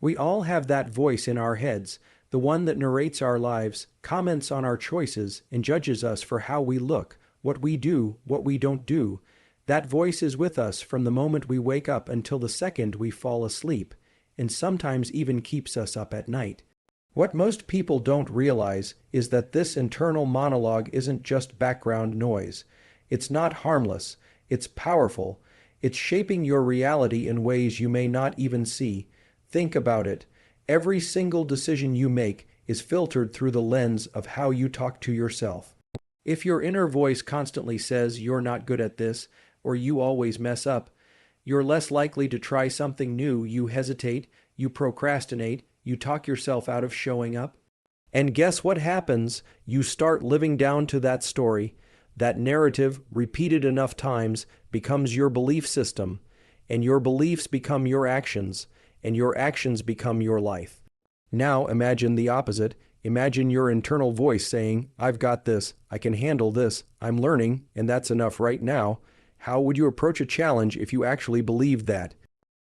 We all have that voice in our heads, the one that narrates our lives, comments on our choices, and judges us for how we look, what we do, what we don't do. That voice is with us from the moment we wake up until the second we fall asleep, and sometimes even keeps us up at night. What most people don't realize is that this internal monologue isn't just background noise. It's not harmless. It's powerful. It's shaping your reality in ways you may not even see. Think about it. Every single decision you make is filtered through the lens of how you talk to yourself. If your inner voice constantly says you're not good at this, or you always mess up, you're less likely to try something new. You hesitate, you procrastinate, you talk yourself out of showing up. And guess what happens? You start living down to that story. That narrative, repeated enough times, becomes your belief system, and your beliefs become your actions, and your actions become your life. Now imagine the opposite. Imagine your internal voice saying, "I've got this, I can handle this, I'm learning, and that's enough right now." How would you approach a challenge if you actually believed that?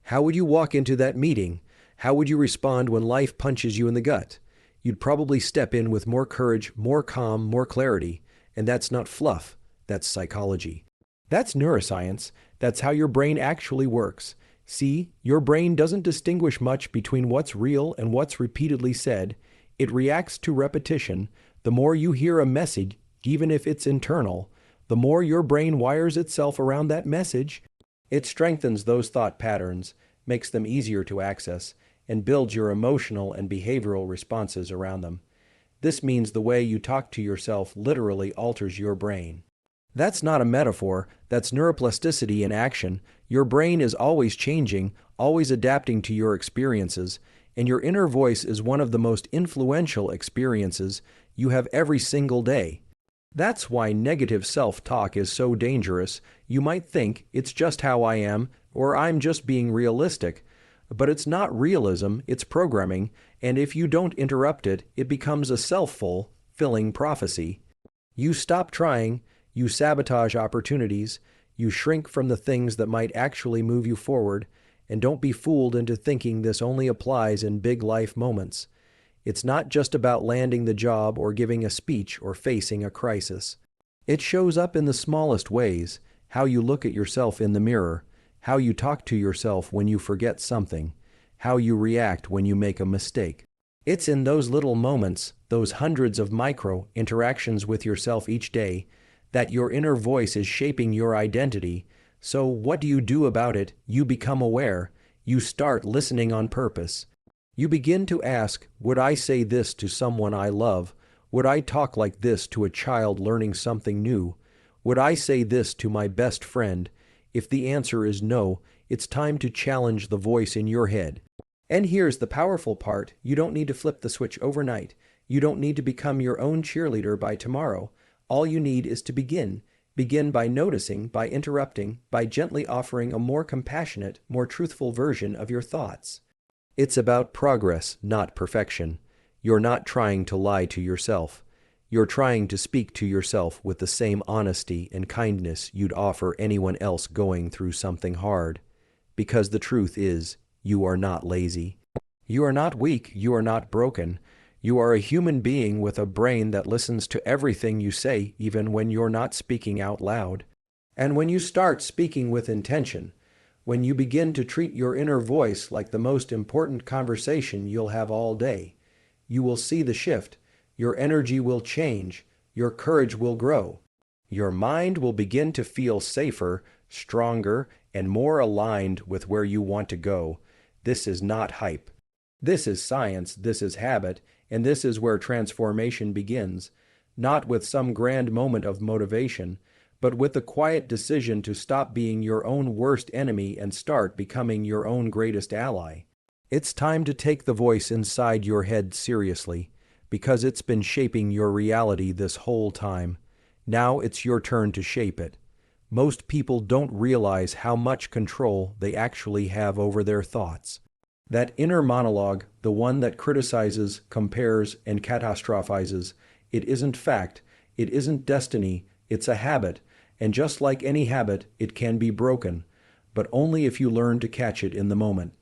How would you walk into that meeting? How would you respond when life punches you in the gut? You'd probably step in with more courage, more calm, more clarity. And that's not fluff, that's psychology. That's neuroscience. That's how your brain actually works. See, your brain doesn't distinguish much between what's real and what's repeatedly said. It reacts to repetition. The more you hear a message, even if it's internal, the more your brain wires itself around that message. It strengthens those thought patterns, makes them easier to access, and builds your emotional and behavioral responses around them. This means the way you talk to yourself literally alters your brain. That's not a metaphor, that's neuroplasticity in action. Your brain is always changing, always adapting to your experiences, and your inner voice is one of the most influential experiences you have every single day. That's why negative self-talk is so dangerous. You might think, it's just how I am, or I'm just being realistic. But it's not realism, it's programming, and if you don't interrupt it, it becomes a self-fulfilling prophecy. You stop trying, you sabotage opportunities, you shrink from the things that might actually move you forward, and don't be fooled into thinking this only applies in big life moments. It's not just about landing the job or giving a speech or facing a crisis. It shows up in the smallest ways, how you look at yourself in the mirror, how you talk to yourself when you forget something, how you react when you make a mistake. It's in those little moments, those hundreds of micro interactions with yourself each day, that your inner voice is shaping your identity. So what do you do about it? You become aware. You start listening on purpose. You begin to ask, would I say this to someone I love? Would I talk like this to a child learning something new? Would I say this to my best friend? If the answer is no, it's time to challenge the voice in your head. And here's the powerful part. You don't need to flip the switch overnight. You don't need to become your own cheerleader by tomorrow. All you need is to begin. Begin by noticing, by interrupting, by gently offering a more compassionate, more truthful version of your thoughts. It's about progress, not perfection. You're not trying to lie to yourself. You're trying to speak to yourself with the same honesty and kindness you'd offer anyone else going through something hard. Because the truth is, you are not lazy. You are not weak. You are not broken. You are a human being with a brain that listens to everything you say, even when you're not speaking out loud. And when you start speaking with intention, when you begin to treat your inner voice like the most important conversation you'll have all day, you will see the shift. Your energy will change. Your courage will grow. Your mind will begin to feel safer, stronger, and more aligned with where you want to go. This is not hype. This is science, this is habit, and this is where transformation begins, not with some grand moment of motivation, but with the quiet decision to stop being your own worst enemy and start becoming your own greatest ally. It's time to take the voice inside your head seriously, because it's been shaping your reality this whole time. Now it's your turn to shape it. Most people don't realize how much control they actually have over their thoughts. That inner monologue, the one that criticizes, compares, and catastrophizes, it isn't fact, it isn't destiny, it's a habit, and just like any habit, it can be broken, but only if you learn to catch it in the moment.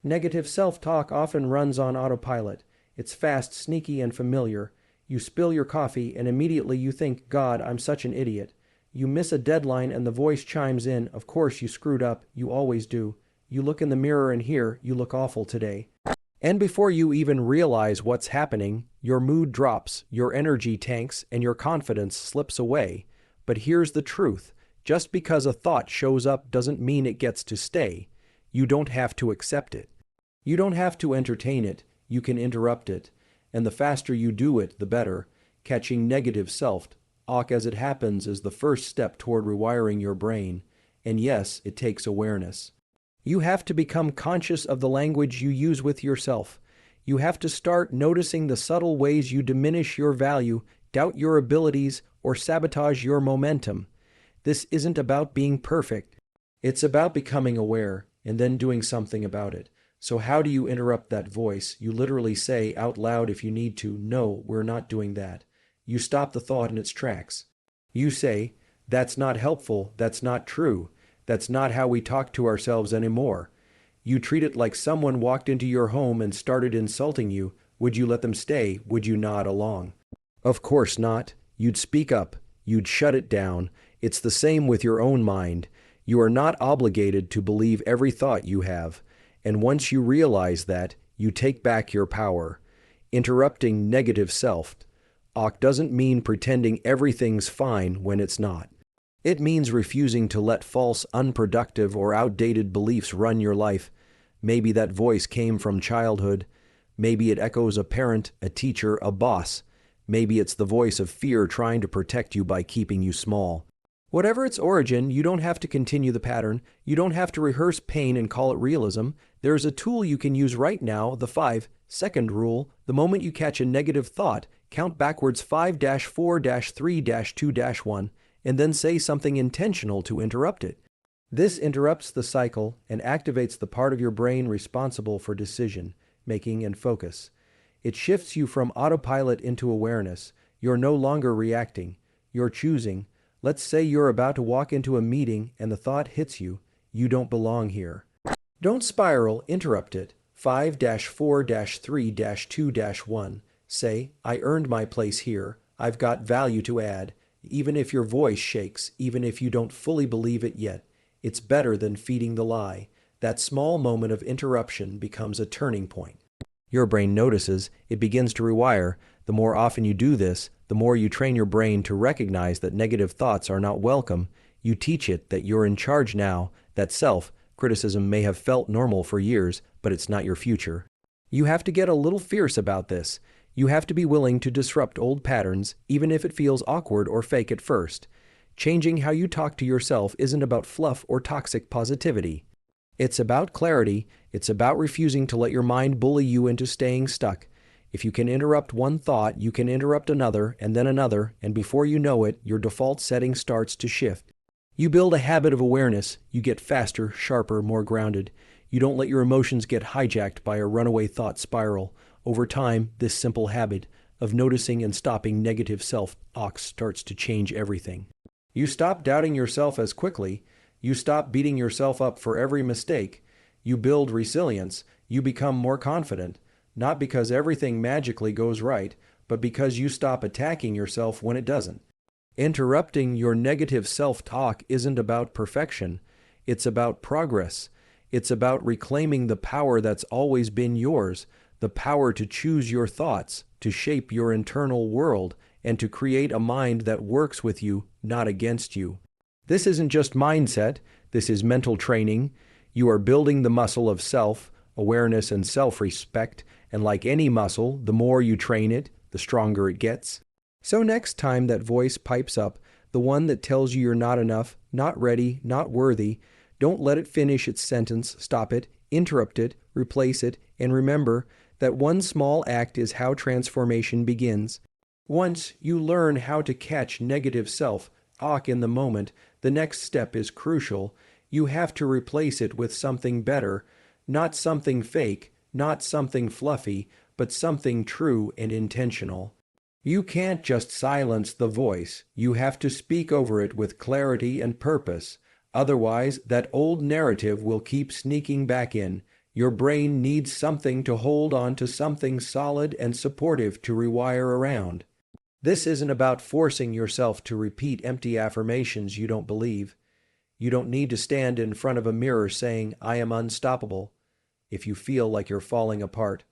Negative self-talk often runs on autopilot. It's fast, sneaky, and familiar. You spill your coffee and immediately you think, God, I'm such an idiot. You miss a deadline and the voice chimes in, of course you screwed up, you always do. You look in the mirror and hear, you look awful today. And before you even realize what's happening, your mood drops, your energy tanks, and your confidence slips away. But here's the truth. Just because a thought shows up doesn't mean it gets to stay. You don't have to accept it. You don't have to entertain it. You can interrupt it. And the faster you do it, the better. Catching negative self-talk as it happens is the first step toward rewiring your brain. And yes, it takes awareness. You have to become conscious of the language you use with yourself. You have to start noticing the subtle ways you diminish your value, doubt your abilities, or sabotage your momentum. This isn't about being perfect. It's about becoming aware and then doing something about it. So how do you interrupt that voice? You literally say out loud if you need to, no, we're not doing that. You stop the thought in its tracks. You say, that's not helpful, that's not true. That's not how we talk to ourselves anymore. You treat it like someone walked into your home and started insulting you. Would you let them stay? Would you nod along? Of course not. You'd speak up. You'd shut it down. It's the same with your own mind. You are not obligated to believe every thought you have. And once you realize that, you take back your power. Interrupting negative self-talk doesn't mean pretending everything's fine when it's not. It means refusing to let false, unproductive, or outdated beliefs run your life. Maybe that voice came from childhood. Maybe it echoes a parent, a teacher, a boss. Maybe it's the voice of fear trying to protect you by keeping you small. Whatever its origin, you don't have to continue the pattern. You don't have to rehearse pain and call it realism. There's a tool you can use right now, the 5-second rule. The moment you catch a negative thought, count backwards 5-4-3-2-1. And then say something intentional to interrupt it. This interrupts the cycle and activates the part of your brain responsible for decision making and focus. It shifts you from autopilot into awareness. You're no longer reacting. You're choosing. Let's say you're about to walk into a meeting and the thought hits you, you don't belong here. Don't spiral, interrupt it. 5-4-3-2-1. Say, I earned my place here. I've got value to add. Even if your voice shakes, even if you don't fully believe it yet, it's better than feeding the lie. That small moment of interruption becomes a turning point. Your brain notices, it begins to rewire. The more often you do this, the more you train your brain to recognize that negative thoughts are not welcome. You teach it that you're in charge now, that self-criticism may have felt normal for years, but it's not your future. You have to get a little fierce about this. You have to be willing to disrupt old patterns, even if it feels awkward or fake at first. Changing how you talk to yourself isn't about fluff or toxic positivity. It's about clarity. It's about refusing to let your mind bully you into staying stuck. If you can interrupt one thought, you can interrupt another, and before you know it, your default setting starts to shift. You build a habit of awareness. You get faster, sharper, more grounded. You don't let your emotions get hijacked by a runaway thought spiral. Over time, this simple habit of noticing and stopping negative self-talk starts to change everything. You stop doubting yourself as quickly. You stop beating yourself up for every mistake. You build resilience. You become more confident, not because everything magically goes right, but because you stop attacking yourself when it doesn't. Interrupting your negative self-talk isn't about perfection. It's about progress. It's about reclaiming the power that's always been yours. The power to choose your thoughts, to shape your internal world, and to create a mind that works with you, not against you. This isn't just mindset, this is mental training. You are building the muscle of self-awareness and self-respect, and like any muscle, the more you train it, the stronger it gets. So next time that voice pipes up, the one that tells you you're not enough, not ready, not worthy, don't let it finish its sentence, stop it, interrupt it, replace it, and remember that one small act is how transformation begins. Once you learn how to catch negative self-talk in the moment, the next step is crucial. You have to replace it with something better, not something fake, not something fluffy, but something true and intentional. You can't just silence the voice. You have to speak over it with clarity and purpose. Otherwise, that old narrative will keep sneaking back in. Your brain needs something to hold on to, something solid and supportive to rewire around. This isn't about forcing yourself to repeat empty affirmations you don't believe. You don't need to stand in front of a mirror saying, "I am unstoppable," if you feel like you're falling apart.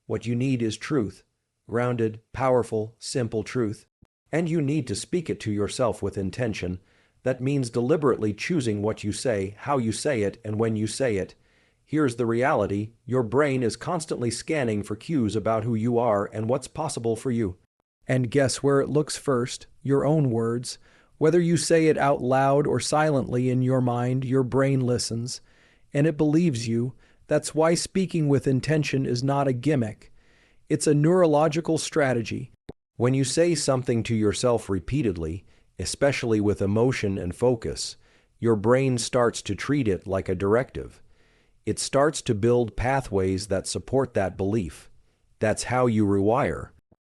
What you need is truth. Grounded, powerful, simple truth. And you need to speak it to yourself with intention. That means deliberately choosing what you say, how you say it, and when you say it. Here's the reality: your brain is constantly scanning for cues about who you are and what's possible for you. And guess where it looks first? Your own words. Whether you say it out loud or silently in your mind, your brain listens, and it believes you. That's why speaking with intention is not a gimmick. It's a neurological strategy. When you say something to yourself repeatedly, especially with emotion and focus, your brain starts to treat it like a directive. It starts to build pathways that support that belief. That's how you rewire.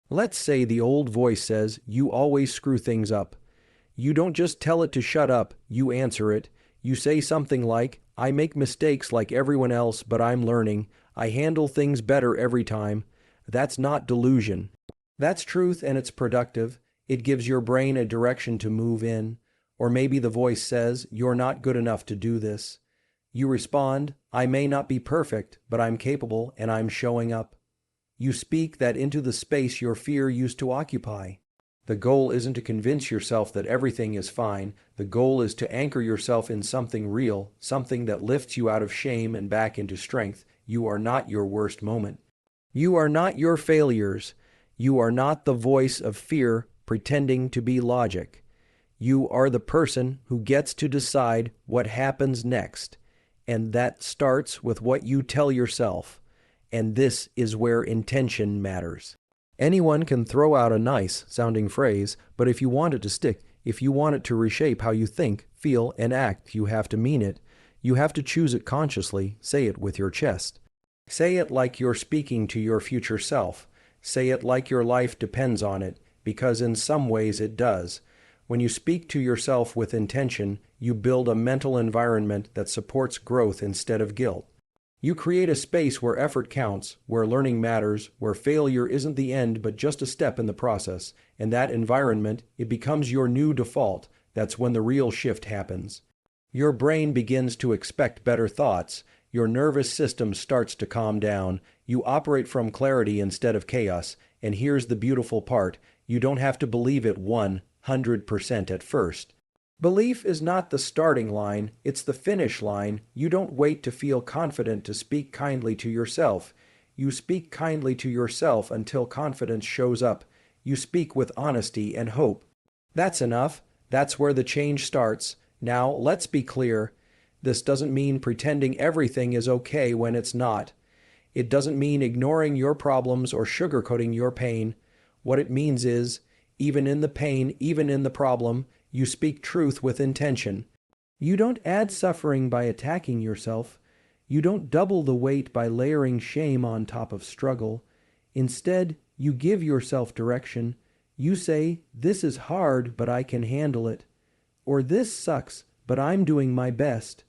Let's say the old voice says, "You always screw things up." You don't just tell it to shut up, you answer it. You say something like, "I make mistakes like everyone else, but I'm learning. I handle things better every time." That's not delusion. That's truth, and it's productive. It gives your brain a direction to move in. Or maybe the voice says, "You're not good enough to do this." You respond, "I may not be perfect, but I'm capable and I'm showing up." You speak that into the space your fear used to occupy. The goal isn't to convince yourself that everything is fine. The goal is to anchor yourself in something real, something that lifts you out of shame and back into strength. You are not your worst moment. You are not your failures. You are not the voice of fear pretending to be logic. You are the person who gets to decide what happens next. And that starts with what you tell yourself. And this is where intention matters. Anyone can throw out a nice-sounding phrase, but if you want it to stick, if you want it to reshape how you think, feel, and act, you have to mean it. You have to choose it consciously, say it with your chest. Say it like you're speaking to your future self. Say it like your life depends on it, because in some ways it does. When you speak to yourself with intention, you build a mental environment that supports growth instead of guilt. You create a space where effort counts, where learning matters, where failure isn't the end but just a step in the process. And that environment, it becomes your new default. That's when the real shift happens. Your brain begins to expect better thoughts. Your nervous system starts to calm down. You operate from clarity instead of chaos. And here's the beautiful part: you don't have to believe it 100% at first. Belief is not the starting line, it's the finish line. You don't wait to feel confident to speak kindly to yourself. You speak kindly to yourself until confidence shows up. You speak with honesty and hope. That's enough. That's where the change starts. Now, let's be clear. This doesn't mean pretending everything is okay when it's not. It doesn't mean ignoring your problems or sugarcoating your pain. What it means is, even in the pain, even in the problem, you speak truth with intention. You don't add suffering by attacking yourself. You don't double the weight by layering shame on top of struggle. Instead, you give yourself direction. You say, "This is hard, but I can handle it." Or, "This sucks, but I'm doing my best."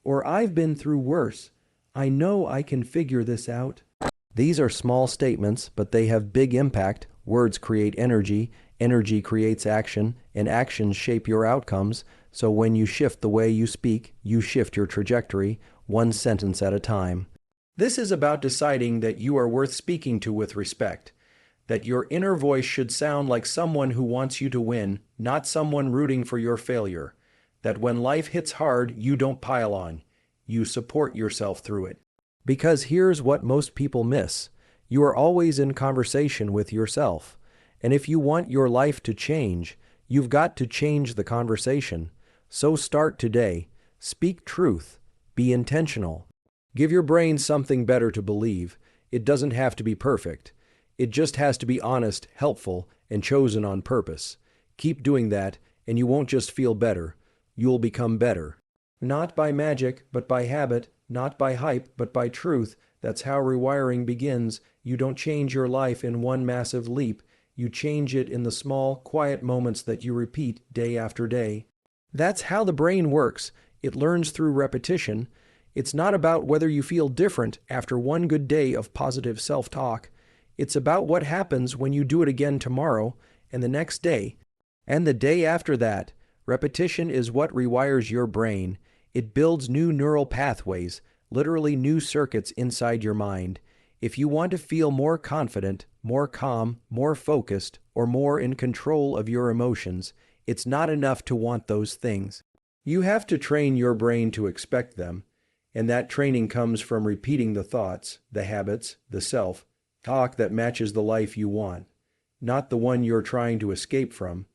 Or, "I've been through worse. I know I can figure this out." These are small statements, but they have big impact. Words create energy. Energy creates action, and actions shape your outcomes. So when you shift the way you speak, you shift your trajectory, one sentence at a time. This is about deciding that you are worth speaking to with respect, that your inner voice should sound like someone who wants you to win, not someone rooting for your failure, that when life hits hard, you don't pile on, you support yourself through it. Because here's what most people miss: you are always in conversation with yourself. And if you want your life to change, you've got to change the conversation. So start today. Speak truth. Be intentional. Give your brain something better to believe. It doesn't have to be perfect. It just has to be honest, helpful, and chosen on purpose. Keep doing that, and you won't just feel better. You'll become better. Not by magic, but by habit. Not by hype, but by truth. That's how rewiring begins. You don't change your life in one massive leap. You change it in the small, quiet moments that you repeat day after day. That's how the brain works. It learns through repetition. It's not about whether you feel different after one good day of positive self-talk. It's about what happens when you do it again tomorrow and the next day and the day after that. Repetition is what rewires your brain. It builds new neural pathways, literally new circuits inside your mind. If you want to feel more confident, more calm, more focused, or more in control of your emotions, it's not enough to want those things. You have to train your brain to expect them, and that training comes from repeating the thoughts, the habits, the self-talk that matches the life you want, not the one you're trying to escape from.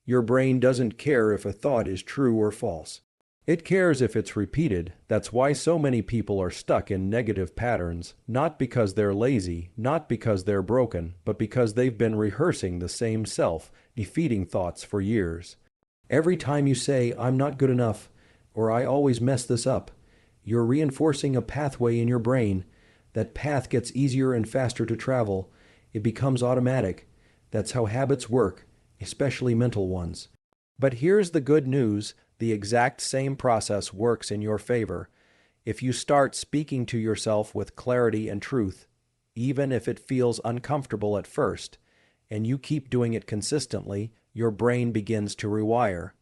Your brain doesn't care if a thought is true or false. It cares if it's repeated. That's why so many people are stuck in negative patterns, not because they're lazy, not because they're broken, but because they've been rehearsing the same self-defeating thoughts for years. Every time you say, "I'm not good enough," or "I always mess this up," you're reinforcing a pathway in your brain. That path gets easier and faster to travel. It becomes automatic. That's how habits work, especially mental ones. But here's the good news. The exact same process works in your favor. If you start speaking to yourself with clarity and truth, even if it feels uncomfortable at first, and you keep doing it consistently, your brain begins to rewire.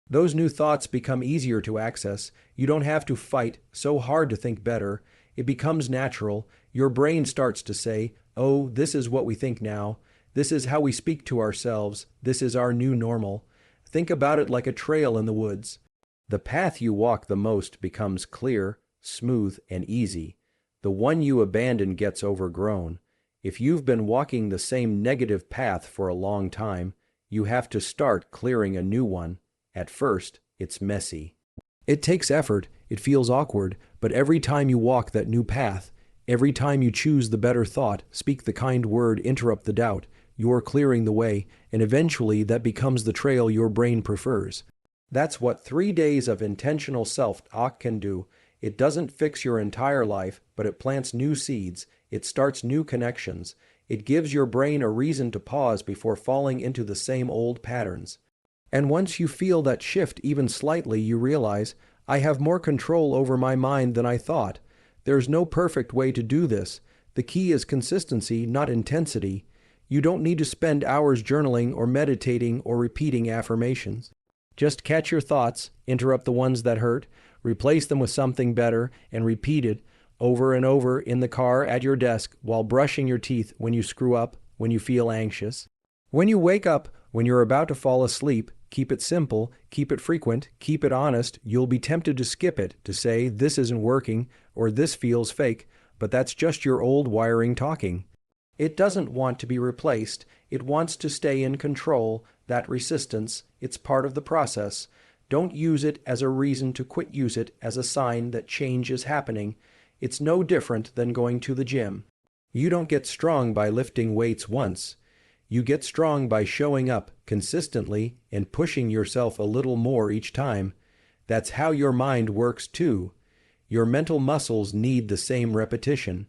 Those new thoughts become easier to access. You don't have to fight so hard to think better. It becomes natural. Your brain starts to say, "Oh, this is what we think now. This is how we speak to ourselves. This is our new normal." Think about it like a trail in the woods. The path you walk the most becomes clear, smooth, and easy. The one you abandon gets overgrown. If you've been walking the same negative path for a long time, you have to start clearing a new one. At first, it's messy. It takes effort, it feels awkward, but every time you walk that new path, every time you choose the better thought, speak the kind word, interrupt the doubt, you're clearing the way, and eventually that becomes the trail your brain prefers. That's what 3 days of intentional self-talk can do. It doesn't fix your entire life, but it plants new seeds. It starts new connections. It gives your brain a reason to pause before falling into the same old patterns. And once you feel that shift even slightly, you realize, I have more control over my mind than I thought. There's no perfect way to do this. The key is consistency, not intensity. You don't need to spend hours journaling or meditating or repeating affirmations. Just catch your thoughts, interrupt the ones that hurt, replace them with something better, and repeat it over and over in the car, at your desk, while brushing your teeth, when you screw up, when you feel anxious. When you wake up, when you're about to fall asleep, keep it simple, keep it frequent, keep it honest. You'll be tempted to skip it, to say, "This isn't working," or "This feels fake," but that's just your old wiring talking. It doesn't want to be replaced. It wants to stay in control. That resistance, it's part of the process. Don't use it as a reason to quit. Use it as a sign that change is happening. It's no different than going to the gym. You don't get strong by lifting weights once. You get strong by showing up consistently and pushing yourself a little more each time. That's how your mind works too. Your mental muscles need the same repetition,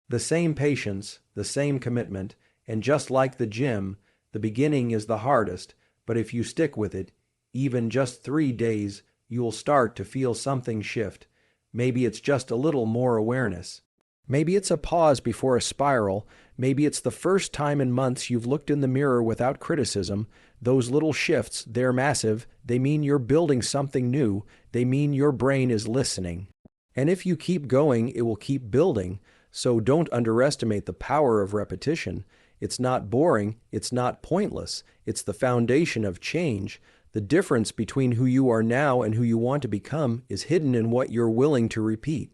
the same patience, the same commitment, and just like the gym, the beginning is the hardest, but if you stick with it, even just 3 days, you'll start to feel something shift. Maybe it's just a little more awareness. Maybe it's a pause before a spiral. Maybe it's the first time in months you've looked in the mirror without criticism. Those little shifts, they're massive. They mean you're building something new. They mean your brain is listening. And if you keep going, it will keep building. So don't underestimate the power of repetition. It's not boring. It's not pointless. It's the foundation of change. The difference between who you are now and who you want to become is hidden in what you're willing to repeat.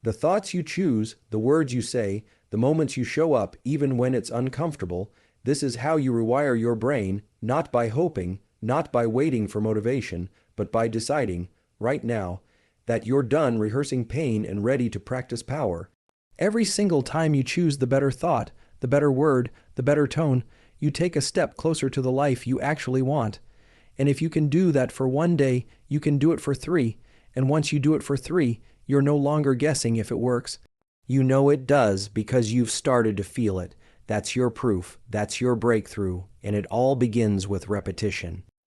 The thoughts you choose, the words you say, the moments you show up, even when it's uncomfortable, this is how you rewire your brain, not by hoping, not by waiting for motivation, but by deciding, right now, that you're done rehearsing pain and ready to practice power. Every single time you choose the better thought, the better word, the better tone, you take a step closer to the life you actually want. And if you can do that for 1 day, you can do it for 3. And once you do it for 3, you're no longer guessing if it works. You know it does because you've started to feel it. That's your proof. That's your breakthrough. And it all begins with repetition.